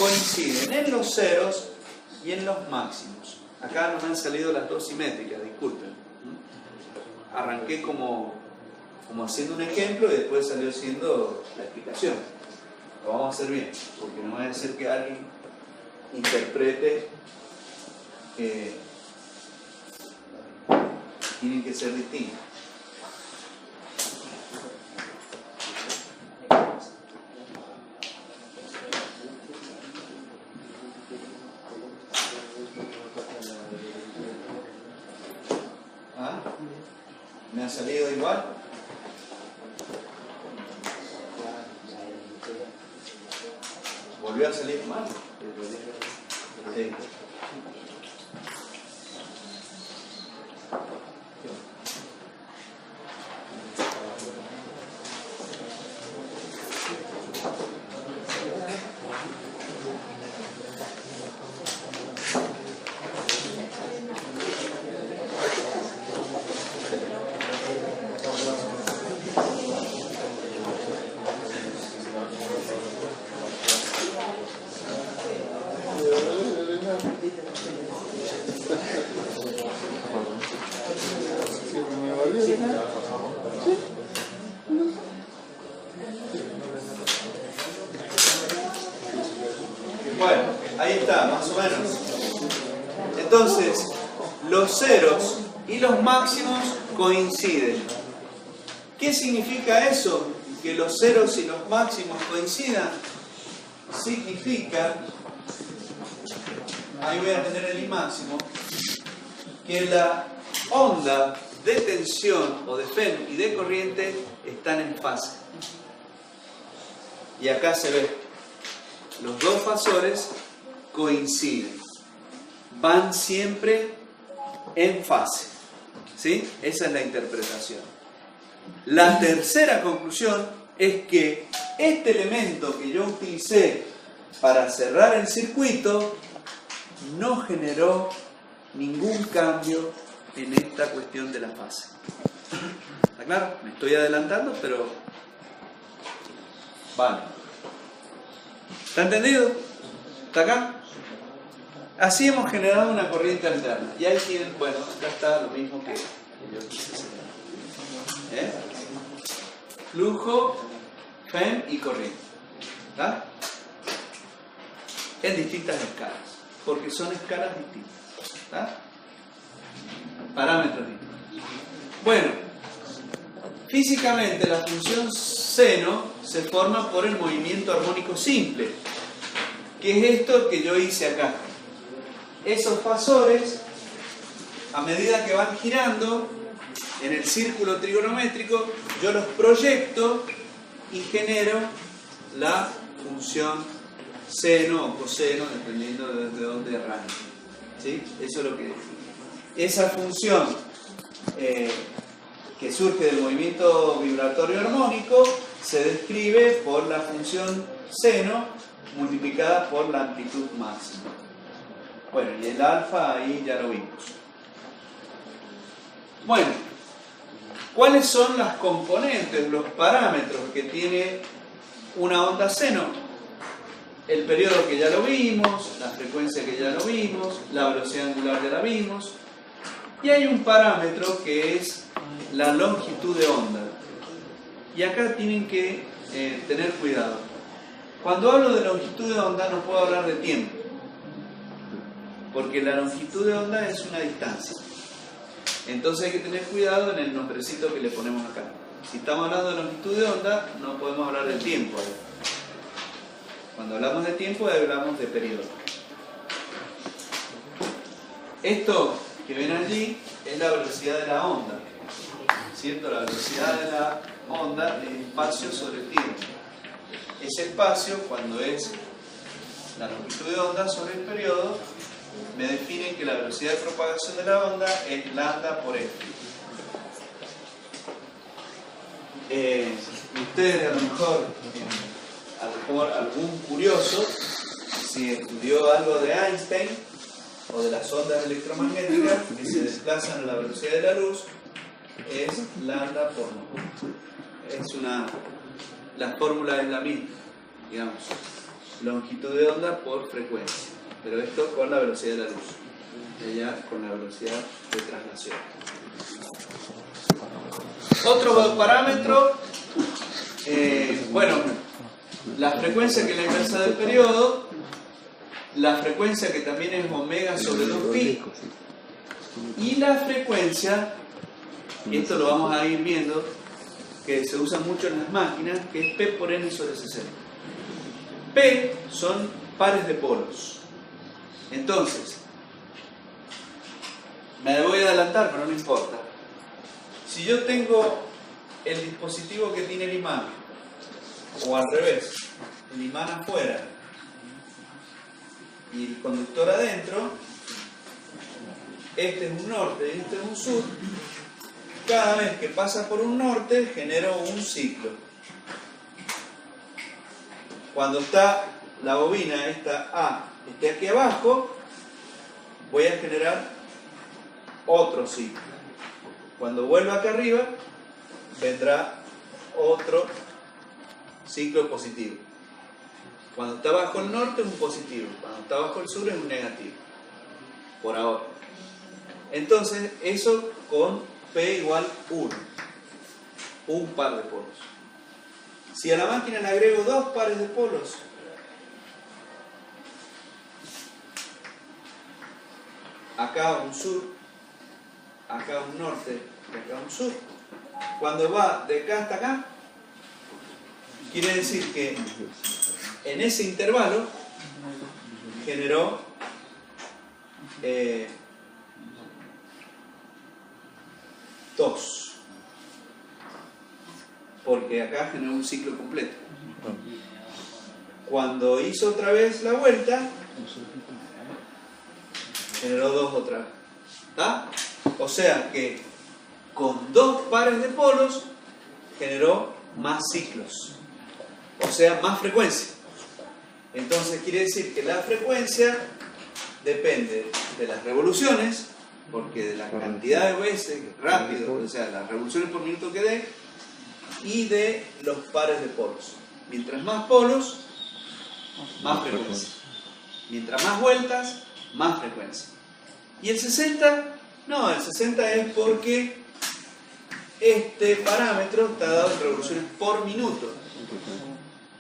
coinciden en los ceros y en los máximos. Acá no me han salido las dos simétricas, disculpen. Arranqué como haciendo un ejemplo y después salió siendo la explicación. Lo vamos a hacer bien, porque no va a ser que alguien interprete que tienen que ser distintos. ¿Ah? ¿Me ha salido igual? ¿Volvió a salir mal? Sí. Bueno, ahí está, más o menos. Entonces, los ceros y los máximos coinciden. ¿Qué significa eso? Que los ceros y los máximos coincidan. Significa, ahí voy a tener el I máximo, que la onda de tensión o de FEM y de corriente están en fase. Y acá se ve, los dos fasores coinciden, van siempre en fase. ¿Sí? Esa es la interpretación. La tercera conclusión es que este elemento que yo utilicé para cerrar el circuito no generó ningún cambio en esta cuestión de la fase. ¿Está claro? Me estoy adelantando, pero vale. ¿Está entendido? ¿Está acá? Así hemos generado una corriente alterna. Y ahí tienen, bueno, acá está lo mismo que yo quise hacer. Flujo, FEM y corriente. ¿Está? En distintas escalas, porque son escalas distintas. ¿Está? Parámetros distintos. Bueno, físicamente la función seno se forma por el movimiento armónico simple, que es esto que yo hice acá. Esos fasores, a medida que van girando en el círculo trigonométrico, yo los proyecto y genero la función seno o coseno, dependiendo de dónde arranque. ¿Sí? Eso es lo que... Esa función que surge del movimiento vibratorio armónico se describe por la función seno multiplicada por la amplitud máxima. Bueno, y el alfa ahí ya lo vimos. Bueno, ¿cuáles son las componentes, los parámetros que tiene una onda seno? El periodo que ya lo vimos, la frecuencia que ya lo vimos, la velocidad angular ya la vimos. Y hay un parámetro que es la longitud de onda. Y acá tienen que tener cuidado. Cuando hablo de longitud de onda no puedo hablar de tiempo, porque la longitud de onda es una distancia. Entonces hay que tener cuidado en el nombrecito que le ponemos acá. Si estamos hablando de longitud de onda, no podemos hablar del tiempo. Cuando hablamos de tiempo, hablamos de periodo. Esto que ven allí es la velocidad de la onda, ¿cierto? La velocidad de la onda es espacio sobre tiempo. Ese espacio, cuando es la longitud de onda sobre el periodo, me define que la velocidad de propagación de la onda es lambda por f. Ustedes a lo mejor, algún curioso, si estudió algo de Einstein o de las ondas electromagnéticas que se desplazan a la velocidad de la luz, es lambda por nu. La fórmula es la misma, digamos. longitud de onda por frecuencia. Pero esto con la velocidad de la luz. Y allá con la velocidad de traslación. Otro parámetro, bueno, la frecuencia que es la inversa del periodo, la frecuencia que también es omega sobre 2pi, y la frecuencia, esto lo vamos a ir viendo, que se usa mucho en las máquinas, que es P por N sobre 60. P son pares de polos. Entonces, me voy a adelantar, pero no importa. Si yo tengo el dispositivo que tiene el imán, o al revés, el imán afuera y el conductor adentro, este es un norte y este es un sur, cada vez que pasa por un norte genero un ciclo. Cuando está la bobina, esta A, esté aquí abajo, voy a generar otro ciclo. Cuando vuelva acá arriba, vendrá otro ciclo positivo. Cuando está bajo el norte es un positivo, cuando está bajo el sur es un negativo, por ahora. Entonces, eso con P igual 1, un par de polos. Si a la máquina le agrego 2 pares de polos, acá un sur, acá un norte y acá un sur, cuando va de acá hasta acá, quiere decir que en ese intervalo generó dos, porque acá generó un ciclo completo. Cuando hizo otra vez la vuelta, generó 2 otra vez. ¿Está? O sea que con 2 pares de polos generó más ciclos, o sea, más frecuencia. Entonces quiere decir que la frecuencia depende de las revoluciones, porque de la cantidad de veces rápido, o sea, las revoluciones por minuto que dé, y de los pares de polos. Mientras más polos, más frecuencia. Mientras más vueltas, más frecuencia. ¿Y el 60? No, el 60 es porque este parámetro está dado en revoluciones por minuto.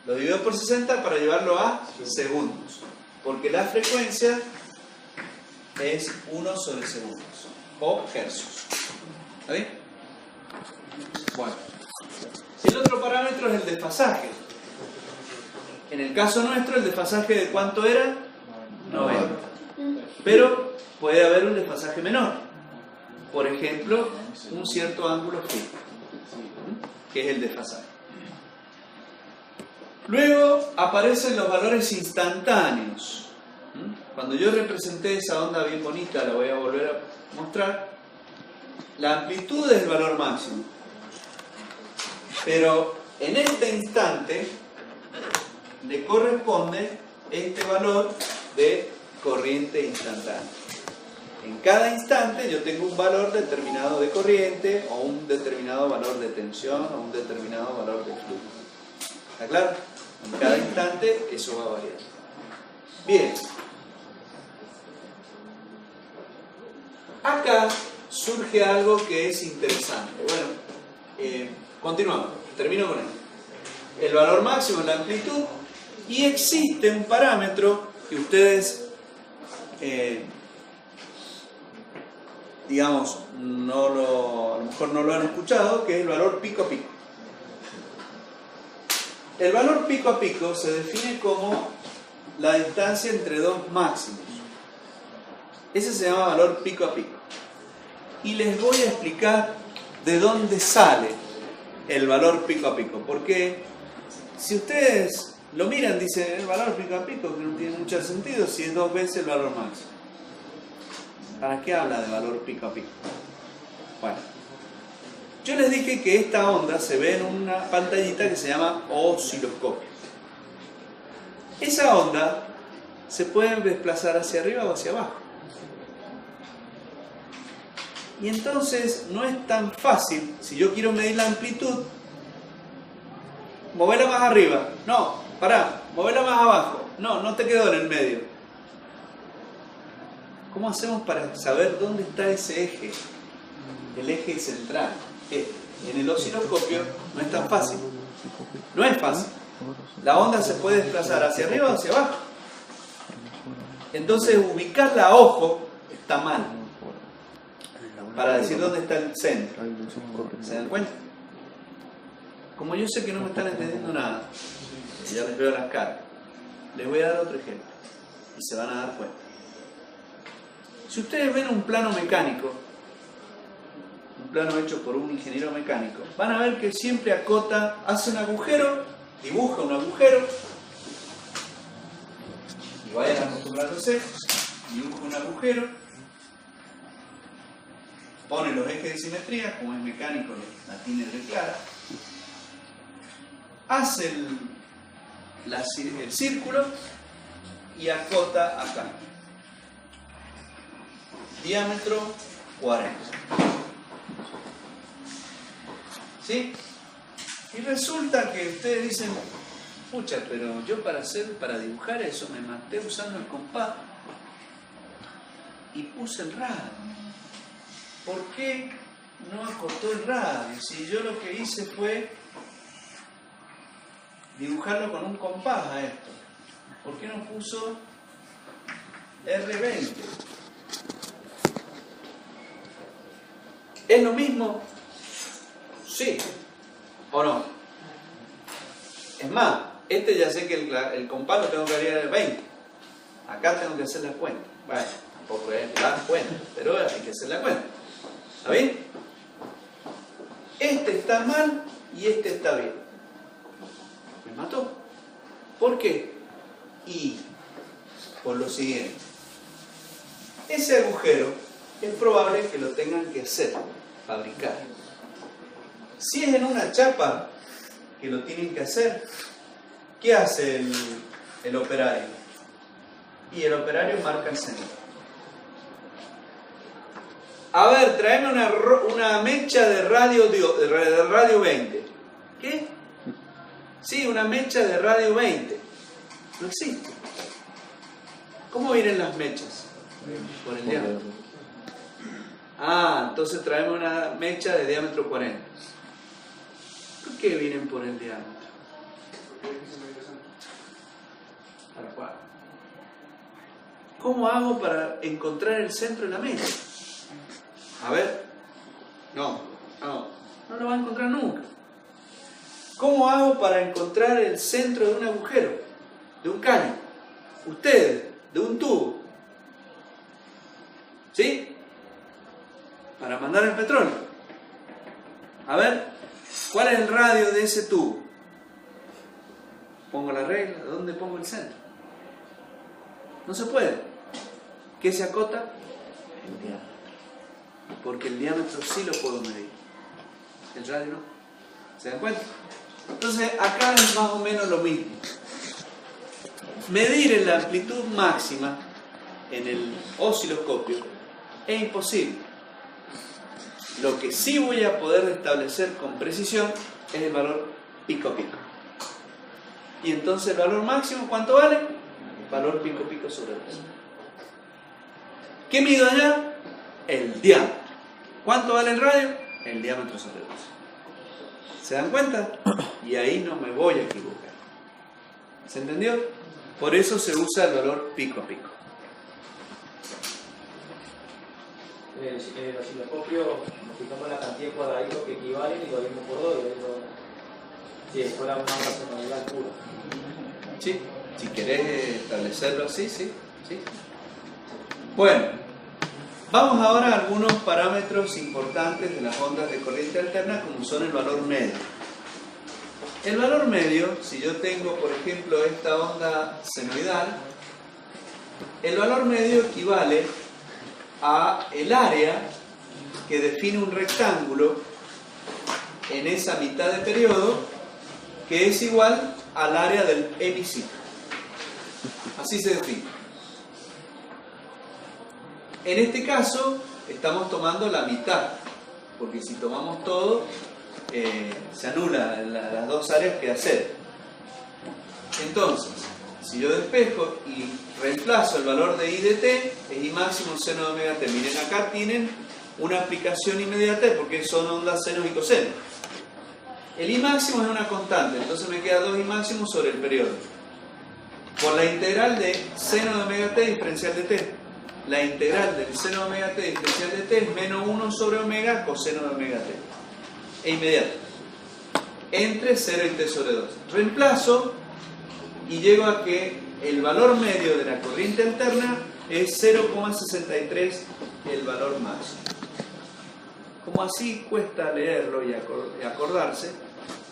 Lo divido por 60 para llevarlo a segundos, porque la frecuencia es 1 sobre segundos, o hercios. ¿Está bien? Bueno, el otro parámetro es el desfasaje. En el caso nuestro, el desfasaje de ¿cuánto era? 90. Pero puede haber un desfasaje menor. Por ejemplo, un cierto ángulo fijo, que es el desfasaje. Luego aparecen los valores instantáneos. Cuando yo representé esa onda bien bonita, la voy a volver a mostrar, la amplitud es el valor máximo. Pero en este instante le corresponde este valor de corriente instantánea. En cada instante yo tengo un valor determinado de corriente, o un determinado valor de tensión, o un determinado valor de flujo. ¿Está claro? En cada instante eso va a variar. Bien. Acá surge algo que es interesante. Bueno, continuamos. Termino con esto. El valor máximo es la amplitud, y existe un parámetro que ustedes, digamos, a lo mejor no lo han escuchado, que es el valor pico a pico. El valor pico a pico se define como la distancia entre dos máximos. Ese se llama valor pico a pico. Y les voy a explicar de dónde sale el valor pico a pico. Porque si ustedes lo miran, dicen el valor pico a pico, que no tiene mucho sentido si es 2 veces el valor máximo. ¿Para qué habla de valor pico a pico? Bueno, yo les dije que esta onda se ve en una pantallita que se llama osciloscopio. Esa onda se puede desplazar hacia arriba o hacia abajo. Y entonces no es tan fácil, si yo quiero medir la amplitud, moverla más arriba. No, pará, moverla más abajo. no te quedó en el medio. ¿Cómo hacemos para saber dónde está ese eje? El eje central. En el osciloscopio no es tan fácil. No es fácil. La onda se puede desplazar hacia arriba o hacia abajo. Entonces ubicarla a ojo está mal. Para decir dónde está el centro. ¿Se dan cuenta? Como yo sé que no me están entendiendo nada, y ya les veo las caras, les voy a dar otro ejemplo. Y se van a dar cuenta. Si ustedes ven un plano mecánico, un plano hecho por un ingeniero mecánico, van a ver que siempre acota, hace un agujero, dibuja un agujero, y vayan acostumbrándose, dibuja un agujero, pone los ejes de simetría, como es mecánico, la tiene re clara, hace el círculo y acota acá. Diámetro 40. ¿Sí? Y resulta que ustedes dicen, pucha, pero yo para dibujar eso me maté usando el compás y puse el radio. ¿Por qué no acotó el radio? Si yo lo que hice fue dibujarlo con un compás a esto. ¿Por qué no puso R20? ¿Es lo mismo? Sí. ¿O no? Es más, ya sé que el compás lo tengo que variar al 20. Acá tengo que hacer la cuenta. Bueno, tampoco es la cuenta, pero hay que hacer la cuenta. ¿Está bien? Este está mal y este está bien. Me mató. ¿Por qué? Y por lo siguiente. Ese agujero es probable que lo tengan que hacer, fabricar. Si es en una chapa que lo tienen que hacer, ¿qué hace el operario? Y el operario marca el centro. A ver, tráeme una mecha de radio 20. ¿Qué? Sí, una mecha de radio 20. No existe. ¿Cómo vienen las mechas? Por el diámetro. Ah, entonces traemos una mecha de diámetro 40. ¿Por qué vienen por el diámetro? ¿Para cuál? ¿Cómo hago para encontrar el centro de la mecha? A ver. No lo va a encontrar nunca. ¿Cómo hago para encontrar el centro de un agujero? De un caño. Ustedes, de un tubo. ¿Sí? Para mandar el petróleo. A ver, ¿cuál es el radio de ese tubo? Pongo la regla, ¿dónde pongo el centro? No se puede. ¿Qué se acota? El diámetro. Porque el diámetro sí lo puedo medir. El radio no. ¿Se dan cuenta? Entonces acá es más o menos lo mismo. Medir en la amplitud máxima en el osciloscopio es imposible. Lo que sí voy a poder establecer con precisión es el valor pico a pico. Y entonces el valor máximo, ¿cuánto vale? Valor pico a pico sobre 2. ¿Qué mido allá? El diámetro. ¿Cuánto vale el radio? El diámetro sobre 2. ¿Se dan cuenta? Y ahí no me voy a equivocar. ¿Se entendió? Por eso se usa el valor pico a pico. El osciloscopio, nos fijamos la cantidad de cuadraditos que equivalen y lo vemos por 2. Si fuera una racionalidad pura. Sí, si querés establecerlo así, sí. Bueno, vamos ahora a algunos parámetros importantes de las ondas de corriente alterna, como son el valor medio. El valor medio, si yo tengo, por ejemplo, esta onda senoidal, el valor medio equivale a el área que define un rectángulo en esa mitad de periodo, que es igual al área del hemiciclo. Así se define. En este caso estamos tomando la mitad, porque si tomamos todo se anulan las dos áreas que hacer. Entonces, Si yo despejo y reemplazo el valor de I de t, es I máximo seno de omega t. Miren, acá tienen una aplicación inmediata porque son ondas senos y cosenos. El I máximo es una constante, entonces me queda 2I máximo sobre el periodo. Por la integral de seno de omega t diferencial de t. La integral del seno de omega t diferencial de t es menos 1 sobre omega coseno de omega t. E inmediato. Entre 0 y t sobre 2. Reemplazo y llego a que el valor medio de la corriente alterna es 0,63 el valor máximo. Como así cuesta leerlo y acordarse,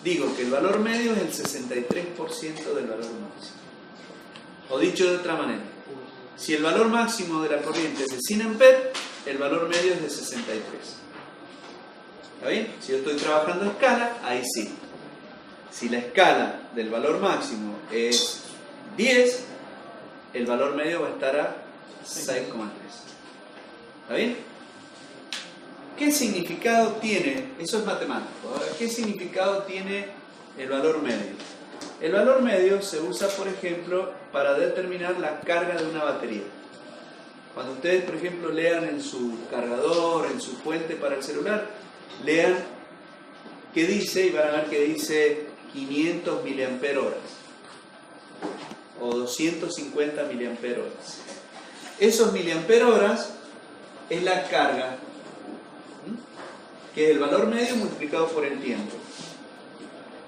digo que el valor medio es el 63% del valor máximo. O dicho de otra manera, si el valor máximo de la corriente es de 100 amperes, el valor medio es de 63. ¿Está bien? Si yo estoy trabajando a escala, ahí sí. Si la escala del valor máximo es 10, el valor medio va a estar a 6,3. ¿Está bien? ¿Qué significado tiene? Eso es matemático. ¿Qué significado tiene el valor medio? El valor medio se usa, por ejemplo, para determinar la carga de una batería. Cuando ustedes, por ejemplo, lean en su cargador, en su fuente para el celular, lean qué dice y van a ver que dice 500 mAh o 250 mAh. Esos mAh es la carga, que es el valor medio multiplicado por el tiempo.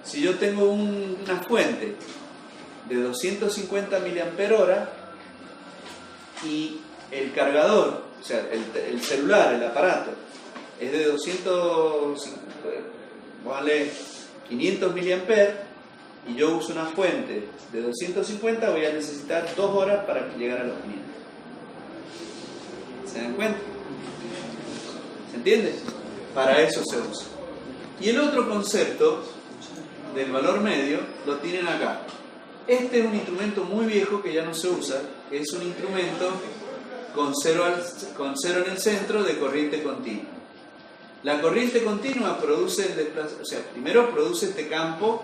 Si yo tengo una fuente de 250 mAh y el cargador, o sea, el celular, el aparato, es de 500 mAh y yo uso una fuente de 250, voy a necesitar 2 horas para llegar a los 500. ¿Se dan cuenta? ¿Se entiende? Para eso se usa. Y el otro concepto del valor medio lo tienen acá. Este es un instrumento muy viejo que ya no se usa, que es un instrumento con cero en el centro de corriente continua. La corriente continua produce el desplazamiento, o sea, primero produce este campo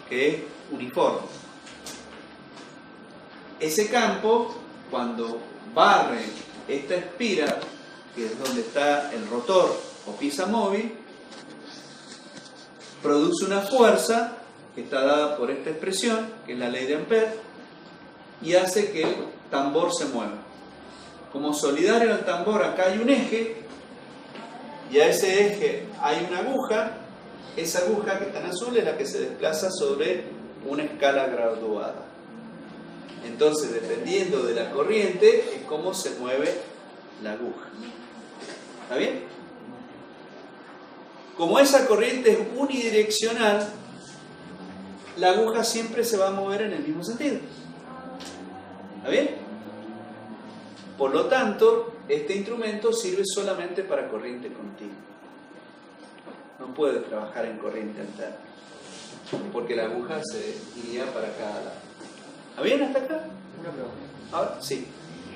que es uniforme. Ese campo, cuando barre esta espira, que es donde está el rotor o pieza móvil, produce una fuerza que está dada por esta expresión, que es la ley de Ampère, y hace que el tambor se mueva. Como solidario al tambor, acá hay un eje, y a ese eje hay una aguja. Esa aguja que está en azul es la que se desplaza sobre una escala graduada. Entonces, dependiendo de la corriente, es cómo se mueve la aguja. ¿Está bien? Como esa corriente es unidireccional, la aguja siempre se va a mover en el mismo sentido. ¿Está bien? Por lo tanto, este instrumento sirve solamente para corriente continua. No puede trabajar en corriente alterna, porque la aguja se iría para cada lado. ¿Está bien hasta acá? Una pregunta. Ahora sí.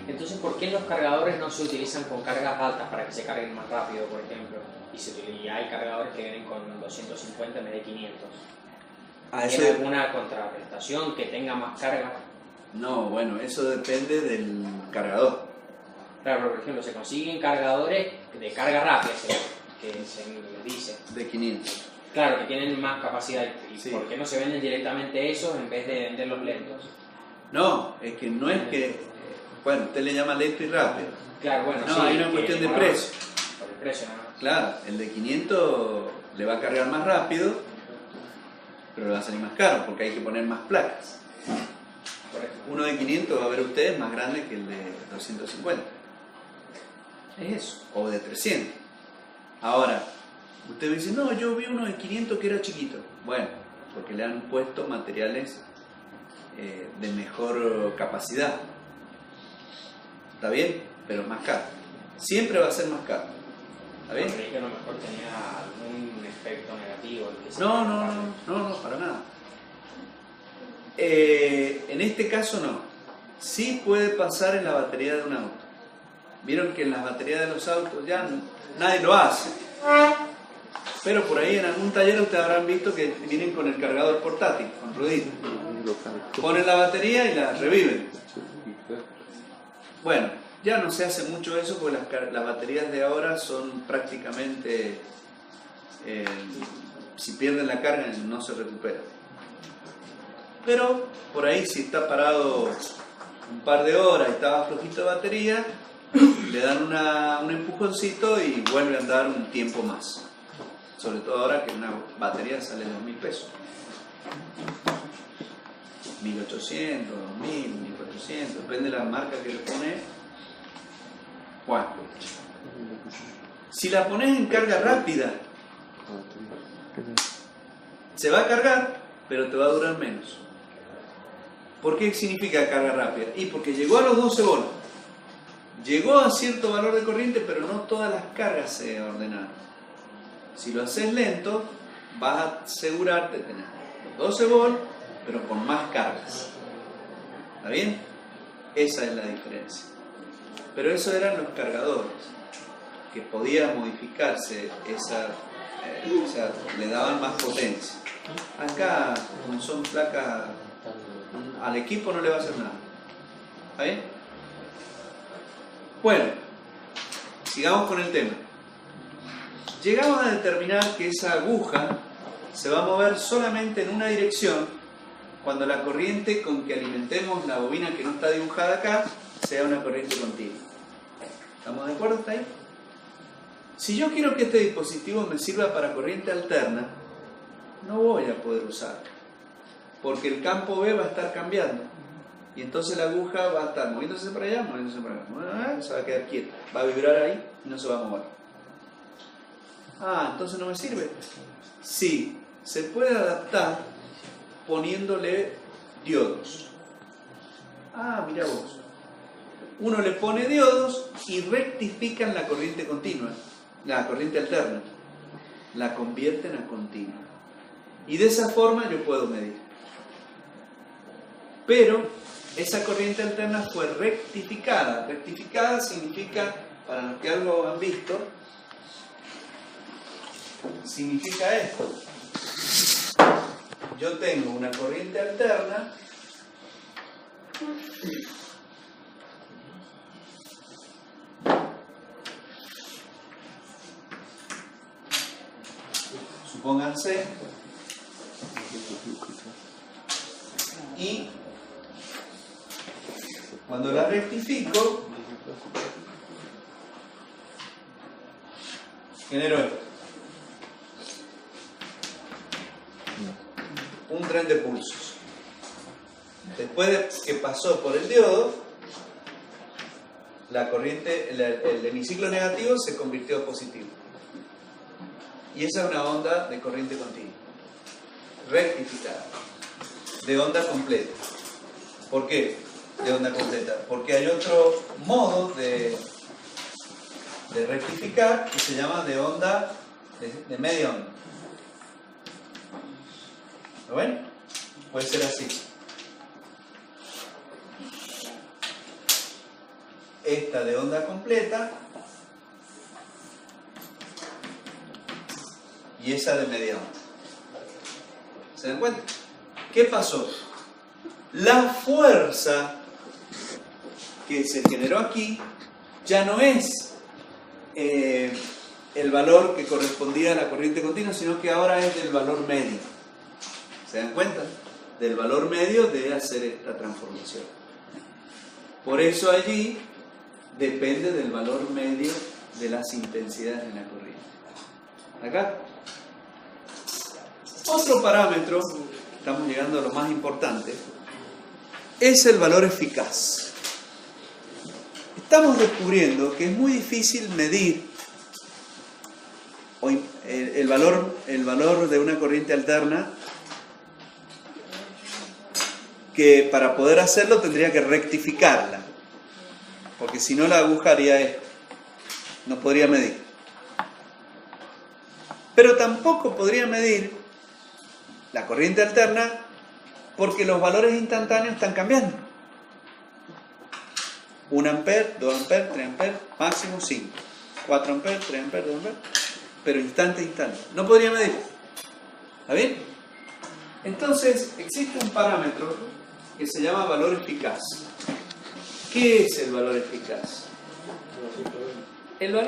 Entonces, ¿por qué los cargadores no se utilizan con cargas altas para que se carguen más rápido, por ejemplo? Y hay cargadores que vienen con 250 en vez de 500. ¿Tiene alguna contraprestación que tenga más carga? No, bueno, eso depende del cargador. Claro, pero por ejemplo, se consiguen cargadores de carga rápida, que se les dice. De 500. Claro, que tienen más capacidad. ¿Y sí. por qué no se venden directamente esos en vez de venderlos lentos? No, es que no es que... Bueno, usted le llama lento y rápido. Claro, bueno, no, sí. Hay una cuestión de precio. Por el precio, nada más. Claro, el de 500 le va a cargar más rápido, pero le va a salir más caro porque hay que poner más placas. Correcto. Uno de 500 va a ver ustedes más grande que el de 250. Es eso, o de 300. Ahora, usted me dice, no, yo vi uno de 500 que era chiquito. Bueno, porque le han puesto materiales de mejor capacidad. ¿Está bien? Pero es más caro. Siempre va a ser más caro. ¿Está bien? Creí que a lo mejor tenía algún efecto negativo. No, para nada. En este caso no. Sí puede pasar en la batería de un auto. Vieron que en las baterías de los autos ya nadie lo hace. Pero por ahí en algún taller ustedes habrán visto que vienen con el cargador portátil, con ruedita. Ponen la batería y la reviven. Bueno, ya no se hace mucho eso porque las baterías de ahora son prácticamente, si pierden la carga no se recupera. Pero por ahí si está parado un par de horas y estaba flojito de batería, le dan un empujoncito y vuelve a andar un tiempo más. Sobre todo ahora que una batería sale de 2.000 pesos. 1.800, 2.000, 1.400, depende de la marca que le pone. Bueno, si la pones en carga rápida, se va a cargar, pero te va a durar menos. ¿Por qué significa carga rápida? Y porque llegó a los 12 volts. Llegó a cierto valor de corriente, pero no todas las cargas se ordenaron. Si lo haces lento, vas a asegurarte de tener los 12 volts, pero con más cargas. ¿Está bien? Esa es la diferencia. Pero esos eran los cargadores, que podía modificarse o sea, le daban más potencia. Acá, como son placas, al equipo no le va a hacer nada. ¿Está bien? Bueno, sigamos con el tema. Llegamos a determinar que esa aguja se va a mover solamente en una dirección cuando la corriente con que alimentemos la bobina que no está dibujada acá sea una corriente continua. ¿Estamos de acuerdo hasta ahí? Si yo quiero que este dispositivo me sirva para corriente alterna, no voy a poder usarlo, porque el campo B va a estar cambiando. Y entonces la aguja va a estar moviéndose para allá, moviéndose para acá. Se va a quedar quieta, va a vibrar ahí y no se va a mover. Ah, entonces no me sirve. Sí, se puede adaptar poniéndole diodos. Ah, mira vos. Uno le pone diodos y rectifican la corriente continua, la corriente alterna. La convierten a continua. Y de esa forma yo puedo medir. Pero esa corriente alterna fue rectificada. Rectificada significa, para los que algo han visto, significa esto. Yo tengo una corriente alterna supónganse, y cuando la rectifico genero esto, un tren de pulsos. Después de que pasó por el diodo, la corriente, el hemiciclo negativo se convirtió a positivo. Y esa es una onda de corriente continua, rectificada, de onda completa. ¿Por qué de onda completa? Porque hay otro modo de rectificar que se llama de onda de media onda. ¿Lo ven? Puede ser así. Esta de onda completa y esa de media onda. ¿Se dan cuenta? ¿Qué pasó? La fuerza que se generó aquí ya no es el valor que correspondía a la corriente continua, sino que ahora es del valor medio. ¿Se dan cuenta? Del valor medio de hacer esta transformación. Por eso allí depende del valor medio de las intensidades en la corriente. ¿Acá? Otro parámetro, estamos llegando a lo más importante, es el valor eficaz. Estamos descubriendo que es muy difícil medir el valor de una corriente alterna, que para poder hacerlo tendría que rectificarla, porque si no la aguja haría esto, no podría medir. Pero tampoco podría medir la corriente alterna porque los valores instantáneos están cambiando. 1 ampere, 2 amperes, 3 amperes, máximo 5. 4 amperes, 3 amperes, 2 amperes, pero instante a instante. No podría medir. ¿Está bien? Entonces, existe un parámetro que se llama valor eficaz. ¿Qué es el valor eficaz? El valor